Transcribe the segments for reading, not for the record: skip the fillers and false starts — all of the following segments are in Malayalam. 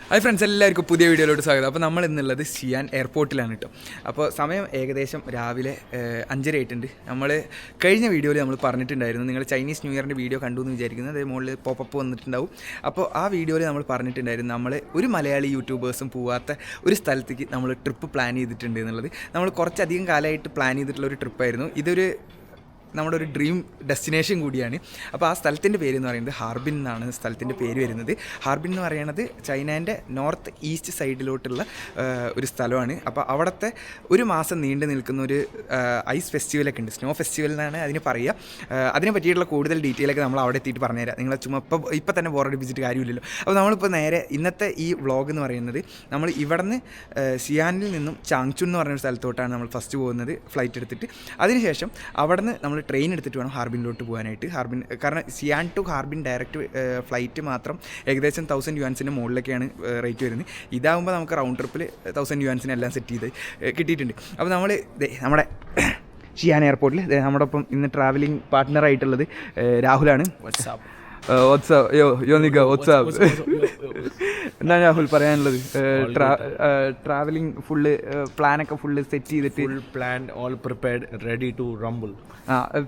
ഹായ് ഫ്രണ്ട്സ്, എല്ലാവർക്കും പുതിയ വീഡിയോയിലോട്ട് സ്വാഗതം. അപ്പോൾ നമ്മൾ ഇന്നുള്ളത് ഷിയാൻ എയർപോർട്ടിലാണ് കേട്ടോ. അപ്പോൾ സമയം ഏകദേശം രാവിലെ 5:30 ആയിട്ടുണ്ട്. നമ്മൾ കഴിഞ്ഞ വീഡിയോയിൽ നമ്മൾ പറഞ്ഞിട്ടുണ്ടായിരുന്നു, നിങ്ങൾ ചൈനീസ് ന്യൂ ഇയറിൻ്റെ വീഡിയോ കണ്ടു എന്ന് വിചാരിക്കുന്നത്. അതേ മുകളിൽ പോപ്പപ്പ് വന്നിട്ടുണ്ടാവും. അപ്പോൾ ആ വീഡിയോയിൽ നമ്മൾ പറഞ്ഞിട്ടുണ്ടായിരുന്നു, നമ്മൾ ഒരു മലയാളി യൂട്യൂബേഴ്സും പോവാത്ത ഒരു സ്ഥലത്തേക്ക് നമ്മൾ ട്രിപ്പ് പ്ലാൻ ചെയ്തിട്ടുണ്ട് എന്നുള്ളത്. നമ്മൾ കുറച്ചധികം കാലമായിട്ട് പ്ലാൻ ചെയ്തിട്ടുള്ള ഒരു ട്രിപ്പായിരുന്നു. ഇതൊരു നമ്മുടെ ഒരു ഡ്രീം ഡെസ്റ്റിനേഷൻ കൂടിയാണ്. അപ്പോൾ ആ സ്ഥലത്തിൻ്റെ പേര് എന്ന് പറയുന്നത് ഹാർബിൻ എന്നാണ് സ്ഥലത്തിൻ്റെ പേര് വരുന്നത്. ഹാർബിൻ എന്ന് പറയുന്നത് ചൈനേൻ്റെ നോർത്ത് ഈസ്റ്റ് സൈഡിലോട്ടുള്ള ഒരു സ്ഥലമാണ്. അപ്പോൾ അവിടുത്തെ ഒരു മാസം നീണ്ടു നിൽക്കുന്ന ഒരു ഐസ് ഫെസ്റ്റിവലൊക്കെ ഉണ്ട്. സ്നോ ഫെസ്റ്റിവൽ എന്നാണ് അതിന് പറയുക. അതിനെ പറ്റിയിട്ടുള്ള കൂടുതൽ ഡീറ്റെയിലൊക്കെ നമ്മൾ അവിടെ എത്തിയിട്ട് പറഞ്ഞുതരാം. നിങ്ങളെ ചുമ്മാ ഇപ്പം തന്നെ ബോറടിപ്പിച്ചിട്ട് കാര്യമില്ലല്ലോ. അപ്പോൾ നമ്മളിപ്പോൾ നേരെ ഇന്നത്തെ ഈ വ്ളോഗ് എന്ന് പറയുന്നത്, നമ്മൾ ഇവിടെ നിന്ന് ഷിയാനിൽ നിന്നും ചാങ്ചുൻ എന്ന് പറഞ്ഞൊരു സ്ഥലത്തോട്ടാണ് നമ്മൾ ഫസ്റ്റ് പോകുന്നത് ഫ്ലൈറ്റ് എടുത്തിട്ട്. അതിനുശേഷം അവിടെ നിന്ന് നമ്മൾ ട്രെയിൻ എടുത്തിട്ട് വേണം ഹാർബിനിലോട്ട് പോകാനായിട്ട്. കാരണം ഷിയാൻ ടു ഹാർബിൻ ഡയറക്റ്റ് ഫ്ലൈറ്റ് മാത്രം ഏകദേശം 1000 യുവാൻസിൻ്റെ മുകളിലൊക്കെയാണ് റേറ്റ് വരുന്നത്. ഇതാകുമ്പോൾ നമുക്ക് റൗണ്ട് ട്രിപ്പിൽ 1000 യുവാൻസിന് എല്ലാം സെറ്റ് ചെയ്ത് കിട്ടിയിട്ടുണ്ട്. അപ്പോൾ നമ്മൾ നമ്മുടെ ഷിയാൻ എയർപോർട്ടിൽ നമ്മുടെ ഒപ്പം ഇന്ന് ട്രാവലിംഗ് പാർട്ട്ണറായിട്ടുള്ളത് രാഹുലാണ്. എന്താ രാഹുൽ പറയാനുള്ളത്? ട്രാവലിംഗ് ഫുള്ള് പ്ലാനൊക്കെ ഫുള്ള് സെറ്റ് ചെയ്തിട്ട് plan all prepared ready to rumble.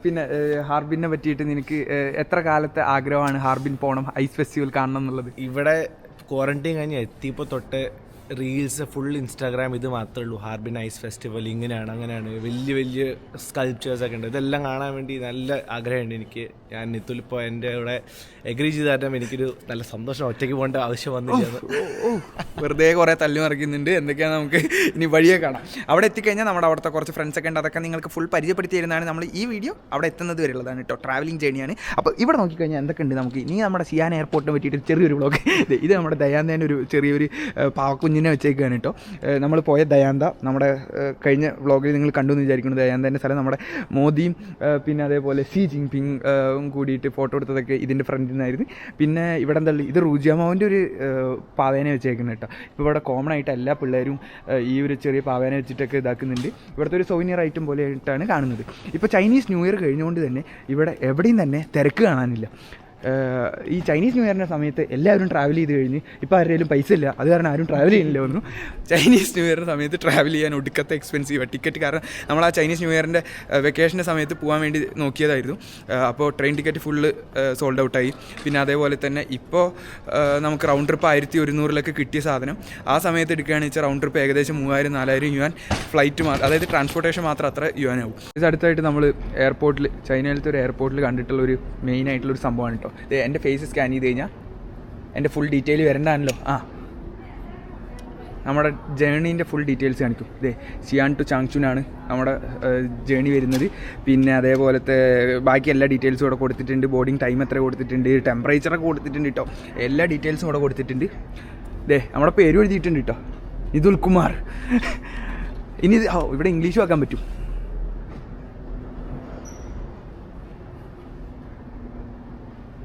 പിന്നെ ഹാർബിനെ പറ്റിയിട്ട് നിനക്ക് എത്ര കാലത്തെ ആഗ്രഹമാണ് ഹാർബിൻ പോകണം, ഐസ് ഫെസ്റ്റിവൽ കാണണം എന്നുള്ളത്? ഇവിടെ ക്വാറന്റൈൻ കഴിഞ്ഞ് എത്തിയപ്പോൾ തൊട്ട് റീൽസ് ഫുൾ ഇൻസ്റ്റാഗ്രാം ഇത് മാത്രമേ ഉള്ളൂ. ഹാർബിൻ ഐസ് ഫെസ്റ്റിവൽ ഇങ്ങനെയാണ് അങ്ങനെയാണ്, വലിയ വലിയ സ്കൾപ്ചേഴ്സൊക്കെ ഉണ്ട്. ഇതെല്ലാം കാണാൻ വേണ്ടി നല്ല ആഗ്രഹമുണ്ട് എനിക്ക്. ഞാൻ നിത്തുലിപ്പോൾ എൻ്റെ ഇവിടെ എഗ്രി ചെയ്ത് തരാൻ എനിക്കൊരു നല്ല സന്തോഷം. ഒറ്റയ്ക്ക് പോകേണ്ട ആവശ്യം വന്നില്ല. വെറുതെ കുറേ തല്ലു മറിക്കുന്നുണ്ട്. എന്തൊക്കെയാണ് നമുക്ക് ഇനി വഴിയെ കാണാം. അവിടെ എത്തിക്കഴിഞ്ഞാൽ നമ്മുടെ അവിടുത്തെ കുറച്ച് ഫ്രണ്ട്സൊക്കെ ഉണ്ട്. അതൊക്കെ നിങ്ങൾക്ക് ഫുൾ പരിചയപ്പെടുത്തി തരുന്നതാണ്. നമ്മൾ ഈ വീഡിയോ അവിടെ എത്തുന്നത് വരെയുള്ളതാണ് കേട്ടോ. ട്രാവലിംഗ് ജേണിയാണ്. അപ്പോൾ ഇവിടെ നോക്കിക്കഴിഞ്ഞാൽ എന്തൊക്കെ ഉണ്ട് നമുക്ക് ഇനി നമ്മുടെ ഷിയാൻ എയർപോർട്ടിനെ പറ്റിയിട്ട് ചെറിയൊരു വ്ളോഗ്. ഇത് നമ്മുടെ ദയാന്തേൻ്റെ ഒരു ചെറിയൊരു പാവക്കുഞ്ഞിനെ വെച്ചേക്കാണ് കേട്ടോ. നമ്മൾ പോയ ദയാന്ത നമ്മുടെ കഴിഞ്ഞ വ്ളോഗിൽ നിങ്ങൾ കണ്ടു എന്ന് വിചാരിക്കുന്നു. ദയാന്തേൻ്റെ സ്ഥലം നമ്മുടെ മോദിയും പിന്നെ അതേപോലെ സി ജിൻപിങ് കൂടിയിട്ട് ഫോട്ടോ എടുത്തതൊക്കെ ഇതിൻ്റെ ഫ്രണ്ടിൽ നിന്നായിരുന്നു. പിന്നെ ഇവിടെ എന്താ, ഇത് റൂജിയാമാവിൻ്റെ ഒരു പാവേനെ വെച്ചേക്കുന്നത് കേട്ടോ. ഇപ്പോൾ ഇവിടെ കോമൺ ആയിട്ട് എല്ലാ പിള്ളേരും ഈ ഒരു ചെറിയ പാവേനെ വെച്ചിട്ടൊക്കെ ഇതാക്കുന്നുണ്ട്. ഇവിടുത്തെ ഒരു സൗനിയർ ഐറ്റം പോലെ ആയിട്ടാണ് കാണുന്നത്. ഇപ്പോൾ ചൈനീസ് ന്യൂ ഇയർ കഴിഞ്ഞുകൊണ്ട് തന്നെ ഇവിടെ എവിടെയും തന്നെ തിരക്ക് കാണാനില്ല. ഈ ചൈനീസ് ന്യൂ ഇയറിൻ്റെ സമയത്ത് എല്ലാവരും ട്രാവൽ ചെയ്ത് കഴിഞ്ഞ് ഇപ്പോൾ ആരുടെയും പൈസ ഇല്ല, അത് കാരണം ആരും ട്രാവൽ ചെയ്യുന്നില്ല ഒന്നും. ചൈനീസ് ന്യൂ ഇയറിൻ്റെ സമയത്ത് ട്രാവൽ ചെയ്യാൻ ഒടുക്കത്തെ എക്സ്പെൻസീവ് ടിക്കറ്റ്. കാരണം നമ്മൾ ആ ചൈനീസ് ന്യൂ ഇയറിൻ്റെ വെക്കേഷൻ്റെ സമയത്ത് പോകാൻ വേണ്ടി നോക്കിയതായിരുന്നു. അപ്പോൾ ട്രെയിൻ ടിക്കറ്റ് ഫുള്ള് സോൾഡ് ഔട്ടായി. പിന്നെ അതേപോലെ തന്നെ ഇപ്പോൾ നമുക്ക് റൗണ്ട് ട്രിപ്പ് 1100 കിട്ടിയ സാധനം ആ സമയത്ത് എടുക്കുകയാണെന്ന് വെച്ചാൽ റൗണ്ട് ട്രിപ്പ് ഏകദേശം 3000-4000 യുവാൻ ഫ്ലൈറ്റ് മാത്രം, അതായത് ട്രാൻസ്പോർട്ടേഷൻ മാത്രം അത്ര യുവാനാവും. ഇത് അടുത്തായിട്ട് നമ്മൾ എയർപോർട്ടിൽ, ചൈനയിലത്തെ ഒരു എയർപോർട്ടിൽ കണ്ടിട്ടുള്ള ഒരു മെയിനായിട്ടുള്ളൊരു സംഭവമാണ് കേട്ടോ. എൻ്റെ ഫേസ് സ്കാൻ ചെയ്ത് കഴിഞ്ഞാൽ എൻ്റെ ഫുൾ ഡീറ്റെയിൽ വരണ്ടാണല്ലോ. നമ്മുടെ ജേണീൻ്റെ ഫുൾ ഡീറ്റെയിൽസ് കാണിക്കും. ഷിയാൻ ടു ചാങ്ചുനാണ് നമ്മുടെ ജേണി വരുന്നത്. പിന്നെ അതേപോലത്തെ ബാക്കി എല്ലാ ഡീറ്റെയിൽസും ഇവിടെ കൊടുത്തിട്ടുണ്ട്. ബോർഡിങ് ടൈം എത്ര കൊടുത്തിട്ടുണ്ട്, ടെമ്പറേച്ചറൊക്കെ കൊടുത്തിട്ടുണ്ട് കേട്ടോ. എല്ലാ ഡീറ്റെയിൽസും ഇവിടെ കൊടുത്തിട്ടുണ്ട്. നമ്മുടെ പേര് എഴുതിയിട്ടുണ്ട് കേട്ടോ, നിതുൽ കുമാർ. ഇനി ഇവിടെ ഇംഗ്ലീഷ് ആക്കാൻ പറ്റും.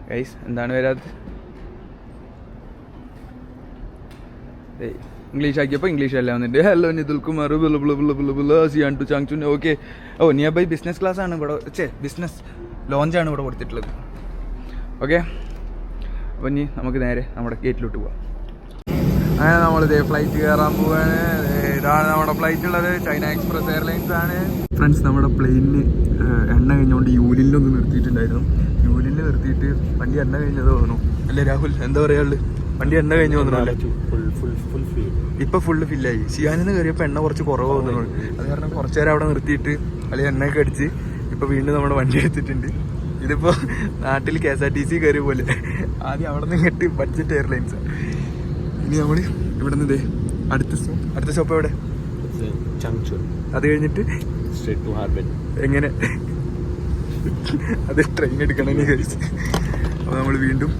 ഗൈസ് എന്താണ് വരാത്തത്? ഇംഗ്ലീഷ് ആക്കിയപ്പോൾ ഇംഗ്ലീഷ് അല്ല വന്നിട്ട്. Hello Nithul Kumar Xi'an to Changchun. Okay. Near by business class ആണ് ഇവിടെ, ബിസിനസ് ലോഞ്ചാണ് ഇവിടെ കൊടുത്തിട്ടുള്ളത്. ഓക്കെ, അപ്പോൾ ഇനി നമുക്ക് നേരെ നമ്മുടെ ഗേറ്റിലോട്ട് പോവാം. അങ്ങനെ നമ്മളിതേ ഫ്ലൈറ്റ് കയറാൻ പോവാണ്. ഇതാണ് നമ്മുടെ ഫ്ലൈറ്റ് ഉള്ളത്, ചൈന എക്സ്പ്രസ് എയർലൈൻസ് ആണ്. ഫ്രണ്ട്സ്, നമ്മുടെ പ്ലെയിനിന് എണ്ണ കഴിഞ്ഞുകൊണ്ട് യൂലിലൊന്ന് നിർത്തിയിട്ടുണ്ടായിരുന്നു. യൂലിൽ നിർത്തിയിട്ട് വണ്ടി എണ്ണ കഴിഞ്ഞത് തോന്നുന്നു അല്ലേ രാഹുൽ? എന്താ പറയാനുള്ളത്? വണ്ടി എണ്ണ കഴിഞ്ഞ് തോന്നുന്നു. ഇപ്പം ഫുള്ള് ഫില്ലായി. ഷിയാനിൽ നിന്ന് കയറിയപ്പോൾ എണ്ണ കുറച്ച് കുറവ് തോന്നുന്നു. അത് കാരണം കുറച്ച് നേരം അവിടെ നിർത്തിയിട്ട് അല്ലെങ്കിൽ എണ്ണയൊക്കെ അടിച്ച് ഇപ്പോൾ വീണ്ടും നമ്മുടെ വണ്ടി എടുത്തിട്ടുണ്ട്. ഇതിപ്പോൾ നാട്ടിൽ KSRTC കയറിയ പോലെ. ആദ്യം അവിടെ നിന്ന് ഇങ്ങോട്ട് ബഡ്ജറ്റ് എയർലൈൻസ്. ഇനി നമ്മൾ ഇവിടെ നിന്ന് അടുത്ത സ്റ്റോപ്പ് എവിടെ? ചാങ്ചുൻ. അത് കഴിഞ്ഞിട്ട് സ്ട്രേറ്റ് ടു ഹാർബിൻ. എങ്ങനെ? അത് ട്രെയിൻ എടുക്കണം ഗൈസ്. അപ്പോൾ നമ്മൾ വീണ്ടും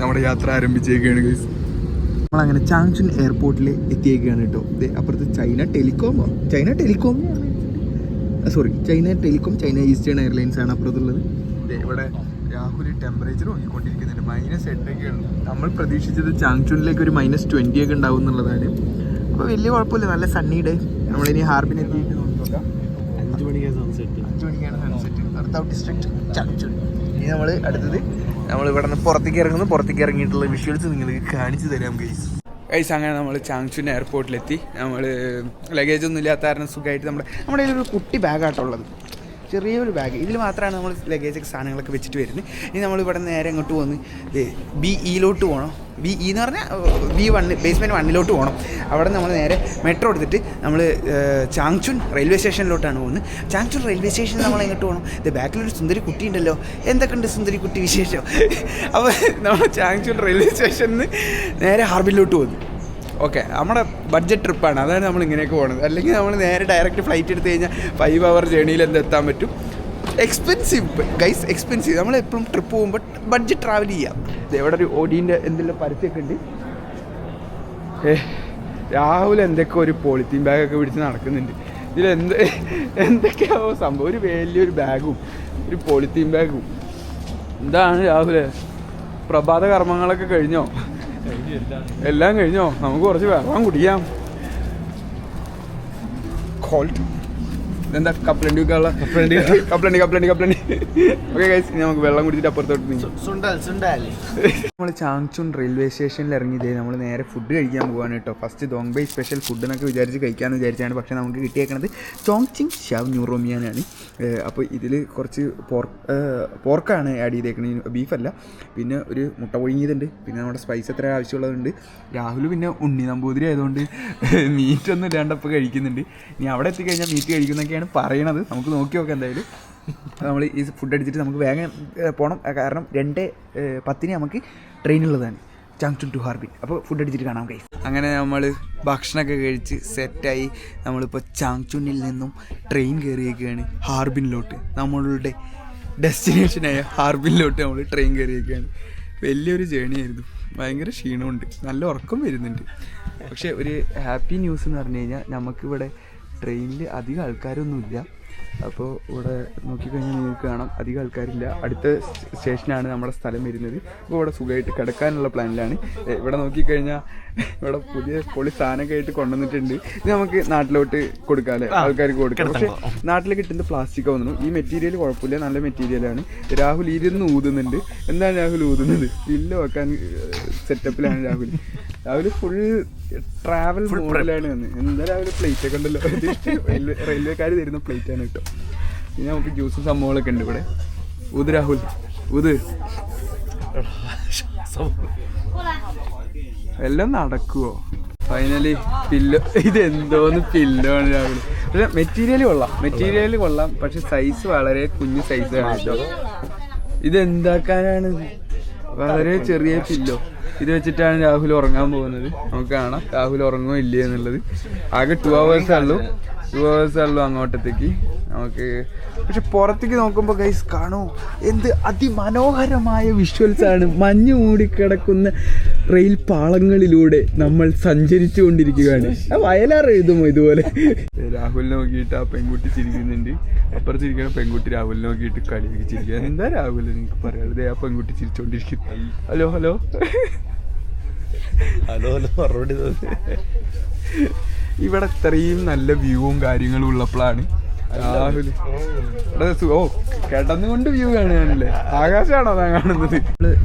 നമ്മുടെ യാത്ര ആരംഭിച്ചേക്കാണ് ഗൈസ്. നമ്മളങ്ങനെ ചാങ്ചുൻ എയർപോർട്ടിൽ എത്തിയേക്കാണ് കേട്ടോ. അപ്പുറത്ത് China telecom, China eastern airlines ആണ് അപ്പുറത്തുള്ളത്. ഇവിടെ രാഹുൽ ടെമ്പറേച്ചർ നോക്കിക്കൊണ്ടിരിക്കുന്നുണ്ട്. -8ഒക്കെയാണ്. നമ്മൾ പ്രതീക്ഷിച്ചത് ചാങ്ചുനിലേക്ക് ഒരു -20 ഒക്കെ ഉണ്ടാവും എന്നുള്ളതാണ്. അപ്പോൾ വലിയ കുഴപ്പമില്ല, നല്ല സണ്ണി ഡേ. നമ്മളിനി ഹാർബിൻ എത്തിയിട്ട് നോക്കാം. 5 മണിക്കാണ് സൺസെറ്റ്. അടുത്ത ഔട്ട് ഡിസ്ട്രിക്ട് ചാങ്ചുൻ. ഇനി നമ്മൾ അടുത്തത് നമ്മൾ ഇവിടെ നിന്ന് പുറത്തേക്ക് ഇറങ്ങിയിട്ടുള്ള വിഷ്വൽസ് നിങ്ങൾക്ക് കാണിച്ചു തരാം ഗൈസ്. ഗൈസ് അങ്ങനെ നമ്മൾ ചാങ്ചുൻ എയർപോർട്ടിലെത്തി. നമ്മൾ ലഗേജൊന്നും ഇല്ലാത്ത കാരണം സുഖമായിട്ട് നമ്മുടെ കയ്യിലൊരു കുട്ടി ബാഗാട്ടുള്ളത്, ചെറിയൊരു ബാഗ്. ഇതിൽ മാത്രമാണ് നമ്മൾ ലഗേജൊക്കെ സാധനങ്ങളൊക്കെ വെച്ചിട്ട് വരുന്നത്. ഇനി നമ്മളിവിടെ നേരെ അങ്ങോട്ട് പോകുന്നു, BE-ലോട്ട് പോകണം. BE എന്ന് പറഞ്ഞാൽ B1 ബേസ്മെൻറ്റ് 1 പോകണം. അവിടെ നമ്മൾ നേരെ മെട്രോ എടുത്തിട്ട് നമ്മൾ ചാങ്ചുൻ റെയിൽവേ സ്റ്റേഷനിലോട്ടാണ് പോകുന്നത്. ചാങ്ചുൻ റെയിൽവേ സ്റ്റേഷനിൽ നമ്മൾ എങ്ങോട്ട് പോകണം? ഇത് ബാക്കിലൊരു സുന്ദരി കുട്ടി ഉണ്ടല്ലോ, എന്തൊക്കെയുണ്ട് സുന്ദരി കുട്ടി വിശേഷം? അപ്പോൾ നമ്മൾ ചാങ്ചുൻ റെയിൽവേ സ്റ്റേഷനിൽ നിന്ന് നേരെ ഹാർബിനിലോട്ട് പോകുന്നു. ഓക്കെ, നമ്മുടെ ബഡ്ജറ്റ് ട്രിപ്പാണ്, അതാണ് നമ്മൾ ഇങ്ങനെയൊക്കെ പോകുന്നത്. അല്ലെങ്കിൽ നമ്മൾ നേരെ ഡയറക്റ്റ് ഫ്ലൈറ്റ് എടുത്ത് കഴിഞ്ഞാൽ 5 hour ജേണിയിൽ എത്താൻ പറ്റും. Expensive guys, expensive. നമ്മൾ എപ്പോഴും ട്രിപ്പ് പോകുമ്പോൾ ബഡ്ജറ്റ് ട്രാവൽ ചെയ്യാം. ഇവിടെ ഒരു ഓഡീൻ്റെ എന്തെല്ലാം പരസ്യമൊക്കെ ഉണ്ട്. രാഹുൽ എന്തൊക്കെ ഒരു പോളിത്തീൻ ബാഗൊക്കെ പിടിച്ച് നടക്കുന്നുണ്ട്. ഇതിൽ എന്തൊക്കെയാവോ സംഭവം, ഒരു വലിയൊരു ബാഗും ഒരു പോളിത്തീൻ ബാഗും. എന്താണ് രാഹുലെ, പ്രഭാത കർമ്മങ്ങളൊക്കെ കഴിഞ്ഞോ? എല്ലാം കഴിഞ്ഞോ? നമുക്ക് കുറച്ച് വെള്ളം കുടിക്കാം. കോൾഡ് ഇതെന്താ കപ്പലണ്ടി വെക്കാനുള്ള കപ്പലണ്ടി. ഓക്കെ ഗൈസ്, ഇനി നമുക്ക് വെള്ളം കുടിച്ചിട്ട് അപ്പുറത്തോട്ട് നമ്മൾ ചാങ്ചുൻ റെയിൽവേ സ്റ്റേഷനിൽ ഇറങ്ങിയതേ നമ്മൾ നേരെ ഫുഡ് കഴിക്കാൻ പോകാൻ കേട്ടോ. ഫസ്റ്റ് ദോങ്ബൈ സ്പെഷ്യൽ ഫുഡ് എന്നൊക്കെ കഴിക്കാമെന്ന് വിചാരിച്ചാണ്. പക്ഷേ നമുക്ക് കിട്ടിയേക്കണത് ചോങ്ചിങ് ഷാവ് ന്യൂറോമിയാനാണ്. അപ്പോൾ ഇതിൽ കുറച്ച് പോർക്കാണ് ആഡ് ചെയ്തേക്കുന്നത്, ബീഫല്ല. പിന്നെ ഒരു മുട്ട പൊഴുങ്ങിയതുണ്ട്, പിന്നെ നമ്മുടെ സ്പൈസ് എത്ര ആവശ്യമുള്ളതുണ്ട്. രാഹുൽ പിന്നെ ഉണ്ണി നമ്പൂതിരി ആയതുകൊണ്ട് മീറ്റൊന്നും ഇല്ലാണ്ടപ്പോൾ കഴിക്കുന്നുണ്ട്. ഇനി അവിടെ എത്തിക്കഴിഞ്ഞാൽ മീറ്റ് കഴിക്കുന്നൊക്കെയാണ് പറയണത്. നമുക്ക് നോക്കി നോക്കാം എന്തായാലും. നമ്മൾ ഈ ഫുഡ് അടിച്ചിട്ട് നമുക്ക് വേഗം പോകണം, കാരണം 2:10 നമുക്ക് ട്രെയിനുള്ളതാണ് ചാങ്ചുൻ ടു ഹാർബിൻ. അപ്പോൾ ഫുഡ് അടിച്ചിട്ട് കാണാം ഗൈസ്. അങ്ങനെ നമ്മൾ ഭക്ഷണമൊക്കെ കഴിച്ച് സെറ്റായി നമ്മളിപ്പോൾ ചാങ്ചുനിൽ നിന്നും ട്രെയിൻ കയറിയേക്കുകയാണ് ഹാർബിനിലോട്ട്. നമ്മളുടെ ഡെസ്റ്റിനേഷനായ ഹാർബിനിലോട്ട് നമ്മൾ ട്രെയിൻ കയറിയേക്കുകയാണ്. വലിയൊരു ജേണി ആയിരുന്നു, ഭയങ്കര ക്ഷീണമുണ്ട്, നല്ല ഉറക്കം വരുന്നുണ്ട്. പക്ഷേ ഒരു ഹാപ്പി ന്യൂസ് എന്ന് പറഞ്ഞു കഴിഞ്ഞാൽ നമുക്കിവിടെ ട്രെയിനിൽ അധികം ആൾക്കാരൊന്നുമില്ല. അപ്പോൾ ഇവിടെ നോക്കിക്കഴിഞ്ഞാൽ നിങ്ങൾക്ക് കാണാം അധികം ആൾക്കാരില്ല. അടുത്ത സ്റ്റേഷനാണ് നമ്മുടെ സ്ഥലം വരുന്നത്. അപ്പോൾ ഇവിടെ സുഖമായിട്ട് കിടക്കാനുള്ള പ്ലാനിലാണ്. ഇവിടെ നോക്കിക്കഴിഞ്ഞാൽ ഇവിടെ പുതിയ പൊളി സാധനമൊക്കെ ആയിട്ട് കൊണ്ടുവന്നിട്ടുണ്ട്. ഇത് നമുക്ക് നാട്ടിലോട്ട് കൊടുക്കാമല്ലേ, ആൾക്കാർക്ക് കൊടുക്കാം. പക്ഷേ നാട്ടിൽ കിട്ടുന്നത് പ്ലാസ്റ്റിക് ആവുന്നു. ഈ മെറ്റീരിയൽ കുഴപ്പമില്ല, നല്ല മെറ്റീരിയലാണ്. രാഹുൽ ഇരുന്ന് ഊതുന്നുണ്ട്. എന്താണ് രാഹുൽ ഊതുന്നത്? പില്ലോ വെക്കാൻ സെറ്റപ്പിലാണ് രാഹുൽ ഫുൾ ട്രാവൽ മോഡിലാണ് വന്ന്. എന്താ രാവിലെ പ്ലേറ്റ് ഒക്കെ ഉണ്ടല്ലോ, റെയിൽവേക്കാർ തരുന്ന പ്ലേറ്റ് ആണ് കേട്ടോ. പിന്നെ നമുക്ക് ജ്യൂസും സംഭവങ്ങളൊക്കെ ഉണ്ട് ഇവിടെ. ഊത് രാഹുൽ ഊത്. എല്ലാം നടക്കുവോ ഫൈനലി? പില്ലോ, ഇതെന്തോന്ന് പില്ലോ ആണ് രാഹുൽ. പക്ഷെ മെറ്റീരിയൽ കൊള്ളാം, പക്ഷെ സൈസ് വളരെ കുഞ്ഞു സൈസാണ് കേട്ടോ. ഇതെന്താക്കാനാണ്? വളരെ ചെറിയ പില്ലോ. ഇത് വെച്ചിട്ടാണ് രാഹുൽ ഉറങ്ങാൻ പോകുന്നത്. നമുക്ക് കാണാം രാഹുൽ ഉറങ്ങുമോ ഇല്ലേ എന്നുള്ളത്. ആകെ 2 hours ഉള്ളൂ അങ്ങോട്ടത്തേക്ക് നമുക്ക്. പക്ഷെ പുറത്തേക്ക് നോക്കുമ്പോൾ ഗൈസ് കാണൂ, എന്ത് അതിമനോഹരമായ വിഷ്വൽസാണ്. മഞ്ഞ് മൂടിക്കിടക്കുന്ന റെയിൽ പാളങ്ങളിലൂടെ നമ്മൾ സഞ്ചരിച്ചു കൊണ്ടിരിക്കുകയാണ്. വയലാർ എഴുതുമോ ഇതുപോലെ? രാഹുലിനെ നോക്കിയിട്ട് ആ പെൺകുട്ടി ചിരിക്കുന്നുണ്ട്, അപ്പുറത്തിരിക്കുന്ന പെൺകുട്ടി രാഹുലിനെ നോക്കിയിട്ട് കളിയൊക്കെ ചിരിക്കുക. എന്താ രാഹുൽ നിങ്ങൾക്ക് പറയാനുള്ളത്? ആ പെൺകുട്ടി ചിരിച്ചോണ്ടിരിക്കുന്നു. ഹലോ ഹലോ ഹലോ ഹലോ മറുപടി. ഇവിടെ ഇത്രയും നല്ല വ്യൂവും കാര്യങ്ങളും ഉള്ളപ്പോഴാണ് രാഹുൽ കിടന്നുകൊണ്ട് വ്യൂ കാണുകയാണല്ലേ. ആകാശമാണോ ഞാൻ കാണുന്നത്?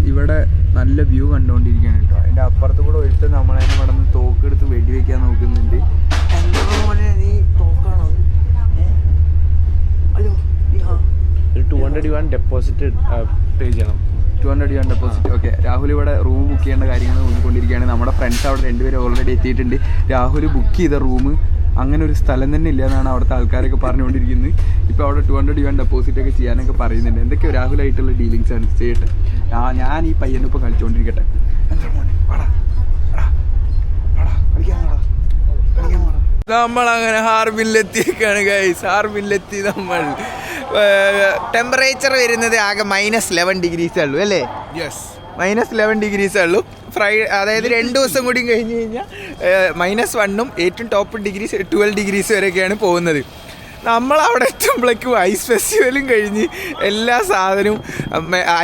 ഇവിടെ നല്ല വ്യൂ കണ്ടുകൊണ്ടിരിക്കുകയാണ് കേട്ടോ. അതിൻ്റെ അപ്പുറത്ത് കൂടെ ഒരുത്ത് നമ്മളതിനെ ഇവിടെ നിന്ന് തോക്കെടുത്ത് വെടിവെക്കാൻ നോക്കുന്നുണ്ട്. എന്താ പോലെ നീ തോക്കാണോ? അയ്യോ, 200 yuan ഡെപ്പോസിറ്റ് പേ ചെയ്യണം. 200 yuan ഡെപ്പോസിറ്റ്. ഓക്കെ, രാഹുൽ ഇവിടെ റൂം ബുക്ക് ചെയ്യേണ്ട കാര്യങ്ങൾ നോക്കിക്കൊണ്ടിരിക്കുകയാണ്. നമ്മുടെ ഫ്രണ്ട്സ് അവിടെ 2 പേര് ഓൾറെഡി എത്തിയിട്ടുണ്ട്. രാഹുൽ ബുക്ക് ചെയ്ത റൂം അങ്ങനെ ഒരു സ്ഥലം തന്നെ ഇല്ല എന്നാണ് അവിടുത്തെ ആൾക്കാരൊക്കെ പറഞ്ഞുകൊണ്ടിരിക്കുന്നത്. ഇപ്പോൾ അവിടെ 200 yuan ഡെപ്പോസിറ്റ് ഒക്കെ ചെയ്യാനൊക്കെ പറയുന്നുണ്ട്. എന്തൊക്കെയോ രാഹുലായിട്ടുള്ള ഡീലിങ്സ് ആണ്. ചെയ്യട്ടെ, ഞാൻ ഈ പയ്യനും ഇപ്പോൾ കളിച്ചുകൊണ്ടിരിക്കട്ടെ. എന്താ മോനെ, നമ്മളങ്ങനെ ഹാർബിനിലെത്തിയൊക്കെയാണ് ഗൈസ്. ഹാർബിനിലെത്തി നമ്മൾ. ടെമ്പറേച്ചർ വരുന്നത് ആകെ -11 degrees ഉള്ളൂ അല്ലേ? യെസ്, -11 degrees ഉള്ളൂ. അതായത് 2 ദിവസം കൂടി കഴിഞ്ഞ് കഴിഞ്ഞാൽ -1 ഏറ്റവും ടോപ്പ് ഡിഗ്രീസ് 12 degrees വരെയൊക്കെയാണ് പോകുന്നത്. നമ്മളവിടെ എത്തുമ്പോഴേക്കും ഐസ് ഫെസ്റ്റിവലും കഴിഞ്ഞ് എല്ലാ സാധനവും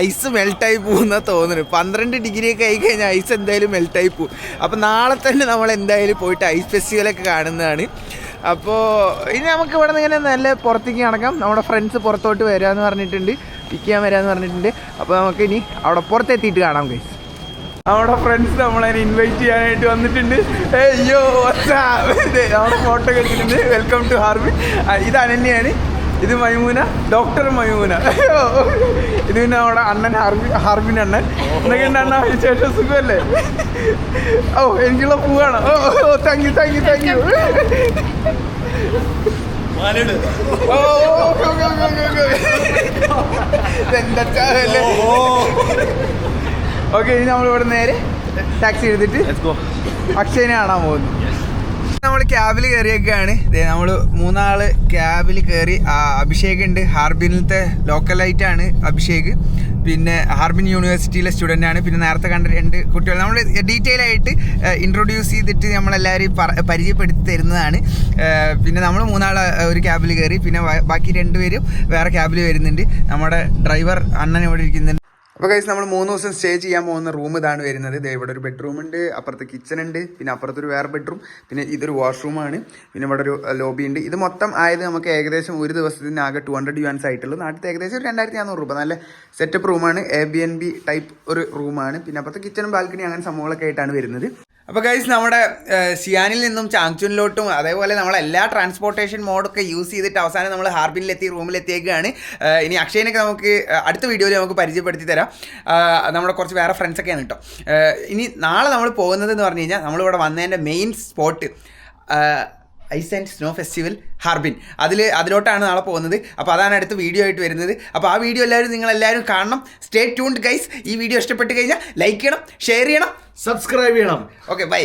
ഐസ് മെൽട്ടായി പോകുന്ന തോന്നുന്നു. 12 degree ഒക്കെ ആയി കഴിഞ്ഞാൽ ഐസ് എന്തായാലും മെൽട്ടായി പോകും. അപ്പോൾ നാളെ തന്നെ നമ്മൾ എന്തായാലും പോയിട്ട് ഐസ് ഫെസ്റ്റിവലൊക്കെ കാണുന്നതാണ്. അപ്പോൾ ഇനി നമുക്ക് ഇവിടെ നിന്ന് ഇങ്ങനെ നല്ല പുറത്തേക്ക് നടക്കാം. നമ്മുടെ ഫ്രണ്ട്സ് പുറത്തോട്ട് വരാമെന്ന് പറഞ്ഞിട്ടുണ്ട്, പിക്ക് ചെയ്യാൻ വരാമെന്ന് പറഞ്ഞിട്ടുണ്ട്. അപ്പോൾ നമുക്ക് ഇനി അവിടെ പുറത്തെത്തിയിട്ട് കാണാം ഗൈസ്. നമ്മുടെ ഫ്രണ്ട്സ് നമ്മളതിനെ ഇൻവൈറ്റ് ചെയ്യാനായിട്ട് വന്നിട്ടുണ്ട്. അയ്യോ നമ്മുടെ ഫോട്ടോ വെച്ചിട്ടുണ്ട്. Welcome to Harbin. ഇത് അനന്യയാണ്, ഇത് മൈമൂന, ഡോക്ടർ മൈമൂന. ഇത് പിന്നെ നമ്മുടെ അണ്ണൻ ഹാർബിൻ അണ്ണൻ. എന്തൊക്കെയുണ്ട് അണ്ണ വിശേഷം? സുഖമല്ലേ? ഓ എനിക്കുള്ള പൂവാണ്. ഓ thank you thank you thank you. Okay, ഇനി നമ്മളിവിടെ നേരെ ടാക്സി എടുത്തിട്ട് അക്ഷയനെ കാണാൻ പോകുന്നു. നമ്മൾ ക്യാബിൽ കയറിയൊക്കെയാണ്. നമ്മൾ 3 ആള് ക്യാബിൽ കയറി. അഭിഷേക് ഉണ്ട്, ഹാർബിനിലത്തെ ലോക്കലായിട്ടാണ് അഭിഷേക്. പിന്നെ ഹാർബിൻ യൂണിവേഴ്സിറ്റിയിലെ സ്റ്റുഡൻ്റ് ആണ്. പിന്നെ നേരത്തെ കണ്ട 2 കുട്ടികൾ നമ്മൾ ഡീറ്റെയിൽ ആയിട്ട് ഇൻട്രൊഡ്യൂസ് ചെയ്തിട്ട് നമ്മളെല്ലാവരും പരിചയപ്പെടുത്തി തരുന്നതാണ്. പിന്നെ നമ്മൾ 3 ആൾ ഒരു ക്യാബിൽ കയറി. പിന്നെ ബാക്കി 2 പേരും വേറെ ക്യാബിൽ വരുന്നുണ്ട്. നമ്മുടെ ഡ്രൈവർ അണ്ണൻ ഇവിടെ ഇരിക്കുന്നുണ്ട്. അപ്പോൾ ഗൈസ് നമ്മൾ 3 ദിവസം സ്റ്റേ ചെയ്യാൻ പോകുന്ന റൂം ഇതാണ് വരുന്നത്. ഇവിടെ ഒരു ബെഡ്റൂം ഉണ്ട്, അപ്പുറത്ത് കിച്ചൺ ഉണ്ട്, പിന്നെ അപ്പുറത്തൊരു വേറെ ബെഡ്റൂം, പിന്നെ ഇതൊരു വാഷ്റൂമാണ്, പിന്നെ ഇവിടെ ഒരു ലോബി ഉണ്ട്. ഇത് മൊത്തം ആയത് നമുക്ക് ഏകദേശം ഒരു ദിവസത്തിന് ആകെ 200 യുവാൻസ് ആയിട്ടുള്ളൂ. നാട്ടിൽ ഏകദേശം ഒരു 2400 രൂപ. നല്ല സെറ്റപ്പ് റൂമാണ്, Airbnb ടൈപ്പ് ഒരു റൂമാണ്. പിന്നെ അപ്പുറത്തെ കിച്ചണും ബാൽക്കണി അങ്ങനെ സംഭവങ്ങളൊക്കെ ആയിട്ടാണ് വരുന്നത്. അപ്പോൾ ഗൈസ് നമ്മുടെ സിയാനിൽ നിന്നും ചാങ്ചുനിലോട്ടും അതേപോലെ നമ്മളെല്ലാ ട്രാൻസ്പോർട്ടേഷൻ മോഡൊക്കെ യൂസ് ചെയ്തിട്ട് അവസാനം നമ്മൾ ഹാർബിനിലെത്തി റൂമിലെത്തിയേക്കാണ്. ഇനി അക്ഷയനൊക്കെ നമുക്ക് അടുത്ത വീഡിയോയിൽ നമുക്ക് പരിചയപ്പെടുത്തി തരാം. നമ്മുടെ കുറച്ച് വേറെ ഫ്രണ്ട്സൊക്കെയാണ് കേട്ടോ. ഇനി നാളെ നമ്മൾ പോകുന്നത് എന്ന് പറഞ്ഞു കഴിഞ്ഞാൽ നമ്മളിവിടെ വന്നതിൻ്റെ main spot ice and snow festival Harbin. അതിലോട്ടാണ് നാളെ പോകുന്നത്. അപ്പോൾ അതാണ് അടുത്ത വീഡിയോ ആയിട്ട് വരുന്നത്. അപ്പോൾ ആ വീഡിയോ നിങ്ങളെല്ലാവരും കാണണം. Stay tuned guys. ഈ വീഡിയോ ഇഷ്ടപ്പെട്ട് കഴിഞ്ഞാൽ ലൈക്ക് ചെയ്യണം, ഷെയർ ചെയ്യണം, സബ്സ്ക്രൈബ് ചെയ്യണം. Okay bye.